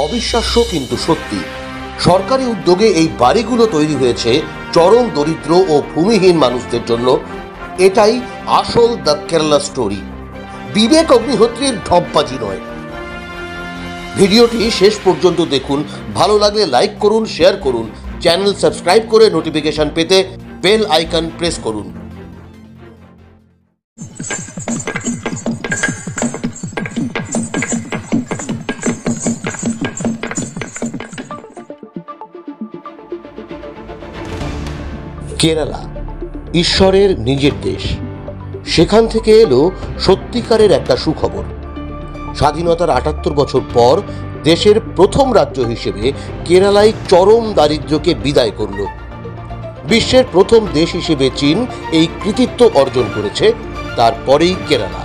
অবিশ্বাস্য কিন্তু সত্যি, সরকারি উদ্যোগে এই বাড়িগুলো তৈরি হয়েছে চরম দরিদ্র ও ভূমিহীন মানুষদের জন্য। এটাই আসল দ্য কেরালা স্টোরি, বিবেক অগ্নিহোত্রীর ঢপবাজি নয়। ভিডিওটি শেষ পর্যন্ত দেখুন, ভালো লাগলে লাইক করুন, শেয়ার করুন, চ্যানেল সাবস্ক্রাইব করে নোটিফিকেশন পেতে বেল আইকন প্রেস করুন। কেরালা ঈশ্বরের নিজের দেশ, সেখান থেকে এলো সত্যিকারের একটা সুখবর। স্বাধীনতার ৭৮ বছর পর দেশের প্রথম রাজ্য হিসেবে কেরালাই চরম দারিদ্র্যকে বিদায় করল। বিশ্বের প্রথম দেশ হিসেবে চীন এই কৃতিত্ব অর্জন করেছে, তারপরেই কেরালা।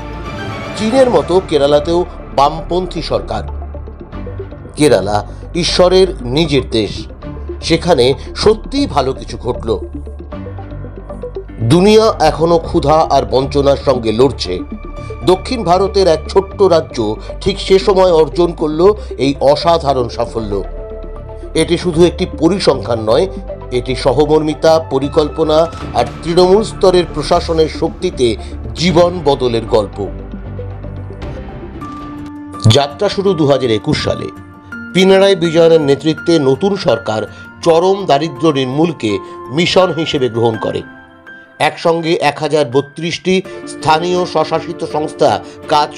চীনের মতো কেরালাতেও বামপন্থী সরকার। কেরালা ঈশ্বরের নিজের দেশ, সেখানে সত্যিই ভালো কিছু ঘটল। দুনিয়া এখনো ক্ষুধা আর বঞ্চনার সঙ্গে লড়ছে। দক্ষিণ ভারতের এক ছোট্ট রাজ্য ঠিক সে সময় অর্জন করল এই অসাধারণ সাফল্য। এটি শুধু একটি পরিসংখ্যান নয়, এটি সহমর্মিতা, পরিকল্পনা আর তৃণমূল স্তরের প্রশাসনের শক্তিতে জীবন বদলের গল্প। যাত্রা শুরু ২০২১ সালে। পিনারাই বিজয়নের নেতৃত্বে নতুন সরকার চরম দারিদ্র্য নির্মূলকে মিশন হিসেবে গ্রহণ করে। একসঙ্গে ১০৩২টি স্থানীয় স্বশাসিত সংস্থা কাজ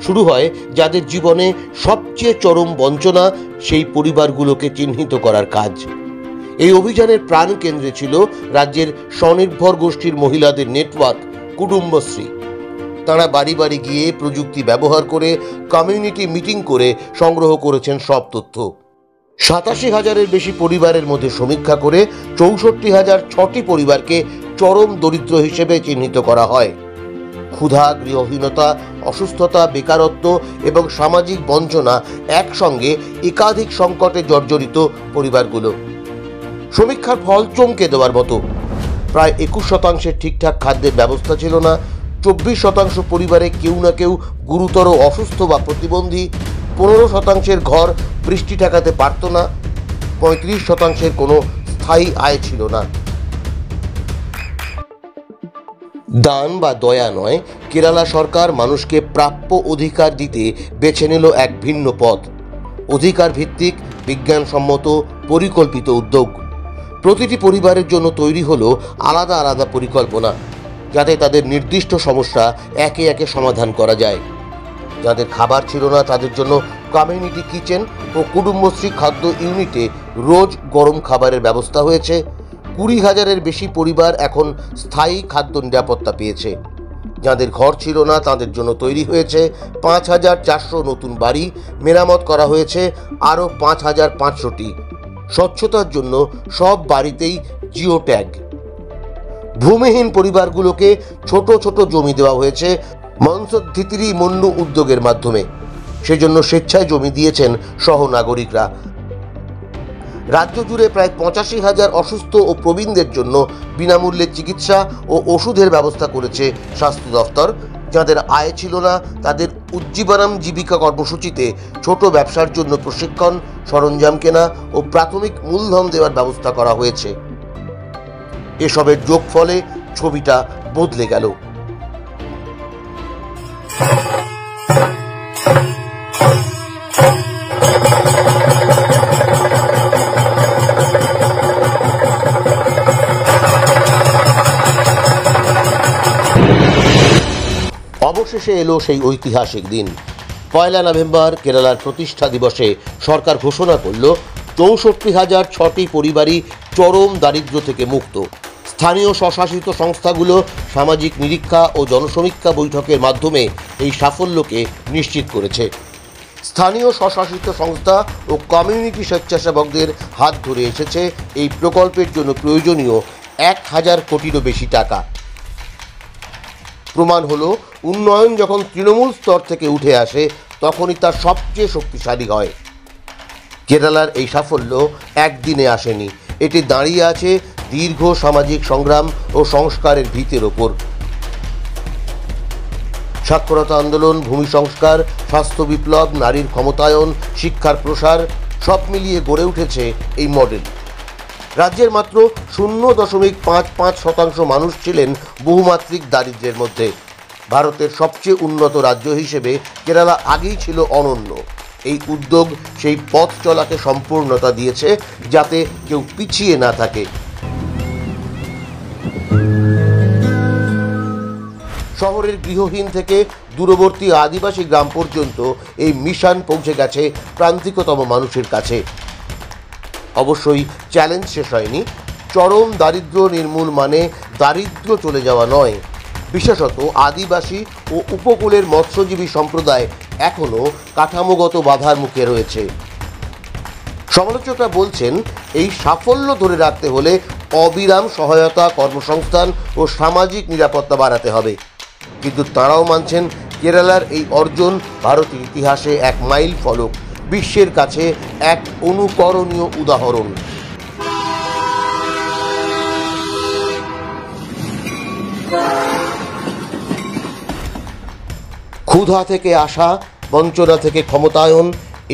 শুরু হয় যাদের জীবনে সবচেয়ে চরম বঞ্চনা, সেই পরিবারগুলোকে চিহ্নিত করার কাজ। এই অভিযানের প্রাণকেন্দ্রে ছিল রাজ্যের স্বনির্ভর গোষ্ঠীর মহিলাদের নেটওয়ার্ক কুটুম্বশ্রী। তাঁরা বাড়ি বাড়ি গিয়ে প্রযুক্তি ব্যবহার করে, কমিউনিটি মিটিং করে সংগ্রহ করেছেন সব তথ্য। ৮৭,০০০-এর বেশি পরিবারের মধ্যে সমীক্ষা করে ৬৪,০০৬টি পরিবারকে চরম দরিদ্র হিসেবে চিহ্নিত করা হয়। ক্ষুধা, গৃহহীনতা, অসুস্থতা, বেকারত্ব এবং সামাজিক বঞ্চনা একসঙ্গে একাধিক সংকটে জর্জরিত পরিবারগুলো। সমীক্ষার ফল চমকে দেওয়ার মতো। প্রায় ২১% ঠিকঠাক খাদ্যের ব্যবস্থা ছিল না, ২৪% পরিবারে কেউ না কেউ গুরুতর অসুস্থ বা প্রতিবন্ধী, ১৫%-এর ঘর বৃষ্টি ঠেকাতে পারত না, ৩৫%-এর কোনো স্থায়ী আয় ছিল না। দান বা দয়া নয়, কেরালা সরকার মানুষকে প্রাপ্য অধিকার দিতে বেছে নিল এক ভিন্ন পথ। অধিকার ভিত্তিক, বিজ্ঞানসম্মত, পরিকল্পিত উদ্যোগ। প্রতিটি পরিবারের জন্য তৈরি হলো আলাদা আলাদা পরিকল্পনা, যাতে তাদের নির্দিষ্ট সমস্যা একে একে সমাধান করা যায়। যাদের খাবার ছিল না তাদের জন্য কমিউনিটি কিচেন ও কুটুম্বশ্রী খাদ্য ইউনিটে রোজ গরম খাবারের ব্যবস্থা হয়েছে। ২০,০০০-এর বেশি পরিবার এখন স্থায়ী খাদ্য নিরাপত্তা পেয়েছে। যাদের ঘর ছিল না তাদের জন্য তৈরি হয়েছে ৫,৪০০ নতুন বাড়ি, মেরামত করা হয়েছে আরও ৫,৫০০টি। স্বচ্ছতার জন্য সব বাড়িতেই জিও ট্যাগ। ভূমিহীন পরিবারগুলোকে ছোট ছোট জমি দেওয়া হয়েছে মনসদ্ধিতিরি মন্নু উদ্যোগের মাধ্যমে। সেজন্য স্বেচ্ছায় জমি দিয়েছেন সহনাগরিকরা। রাজ্য জুড়ে প্রায় ৮৫,০০০ অসুস্থ ও প্রবীণদের জন্য বিনামূল্যে চিকিৎসা ও ওষুধের ব্যবস্থা করেছে স্বাস্থ্য দফতর। যাদের আয় ছিল না তাদের উজ্জীবনম জীবিকা কর্মসূচিতে ছোট ব্যবসার জন্য প্রশিক্ষণ, সরঞ্জাম কেনা ও প্রাথমিক মূলধন দেওয়ার ব্যবস্থা করা হয়েছে। এসবের যোগফলে ছবিটা বদলে গেল। অবশেষে এলো সেই ঐতিহাসিক দিন। ১ নভেম্বর কেরালার প্রতিষ্ঠা দিবসে সরকার ঘোষণা করল ৬৪,০০৬টি পরিবারই চরম দারিদ্র্য থেকে মুক্ত। স্থানীয় স্বশাসিত সংস্থাগুলো সামাজিক নিরীক্ষা ও জনসমীক্ষা বৈঠকের মাধ্যমে এই সাফল্যকে নিশ্চিত করেছে। স্থানীয় স্বশাসিত সংস্থা ও কমিউনিটি স্বেচ্ছাসেবকদের হাত ধরে এসেছে এই প্রকল্পের জন্য প্রয়োজনীয় ১,০০০ কোটিরও বেশি টাকা। প্রমাণ হলো, উন্নয়ন যখন তৃণমূল স্তর থেকে উঠে আসে তখনই তা সবচেয়ে শক্তিশালী হয়। কেরালার এই সাফল্য একদিনে আসেনি, এটি দাঁড়িয়ে আছে দীর্ঘ সামাজিক সংগ্রাম ও সংস্কারের ভিতের ওপর। সাক্ষরতা আন্দোলন, ভূমি সংস্কার, স্বাস্থ্য বিপ্লব, নারীর ক্ষমতায়ন, শিক্ষার প্রসার সব মিলিয়ে গড়ে উঠেছে এই মডেল। রাজ্যের মাত্র 0.55% মানুষ ছিলেন বহুমাত্রিক দারিদ্র্যের মধ্যে। ভারতের সবচেয়ে উন্নত রাজ্য হিসেবে কেরালা আগেই ছিল অনন্য। এই উদ্যোগ সেই পথ চলাকে সম্পূর্ণতা দিয়েছে, যাতে কেউ পিছিয়ে না থাকে। শহরের গৃহহীন থেকে দূরবর্তী আদিবাসী গ্রাম পর্যন্ত এই মিশন পৌঁছে গেছে প্রান্তিকতম মানুষের কাছে। অবশ্যই চ্যালেঞ্জ শেষ হয়নি। চরম দারিদ্র্য নির্মূল মানে দারিদ্র্য চলে যাওয়া নয়। বিশেষত আদিবাসী ও উপকূলের মৎস্যজীবী সম্প্রদায় এখনও কাঠামোগত বাধার মুখে রয়েছে। সমালোচকরা বলছেন, এই সাফল্য ধরে রাখতে হলে অবিরাম সহায়তা, কর্মসংস্থান ও সামাজিক নিরাপত্তা বাড়াতে হবে। কিন্তু তাঁরাও মানছেন, কেরালার এই অর্জন ভারতের ইতিহাসে এক মাইল ফলক, বিশ্বের কাছে এক অনুকরণীয় উদাহরণ। ক্ষুধা থেকে আশা, বঞ্চনা থেকে ক্ষমতায়ন,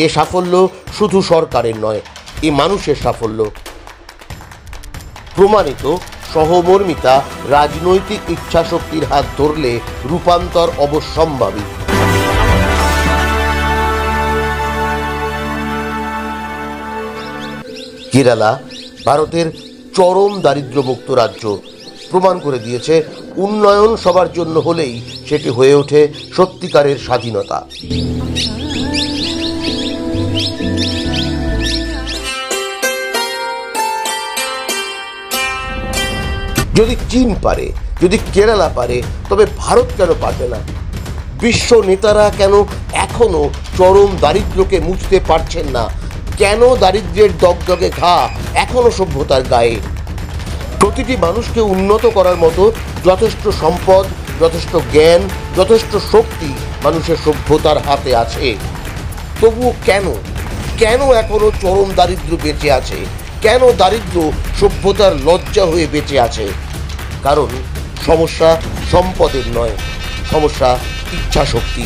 এ সাফল্য শুধু সরকারের নয়, এ মানুষের সাফল্য। প্রমাণিত, সহমর্মিতা, রাজনৈতিক ইচ্ছাশক্তির হাত ধরলে রূপান্তর অবশ্যম্ভাবী। কেরালা ভারতের চরম দারিদ্র্যমুক্ত রাজ্য প্রমাণ করে দিয়েছে, উন্নয়ন সবার জন্য হলেই সেটি হয়ে ওঠে সত্যিকারের স্বাধীনতা। যদি চীন পারে, যদি কেরালা পারে, তবে ভারত কেন পারবে না? বিশ্ব নেতারা কেন এখনো চরম দারিদ্র্যকে মুছতে পারছেন না? কেন দারিদ্র্যের দগদগে ঘা এখনো সভ্যতার গায়ে? প্রতিটি মানুষকে উন্নত করার মতো যথেষ্ট সম্পদ, যথেষ্ট জ্ঞান, যথেষ্ট শক্তি মানুষের সভ্যতার হাতে আছে। তবুও কেন এখনো চরম দারিদ্র্য বেঁচে আছে? কেন দারিদ্র্য সভ্যতার লজ্জা হয়ে বেঁচে আছে? কারণ সমস্যা সম্পদের নয়, সমস্যা ইচ্ছাশক্তি।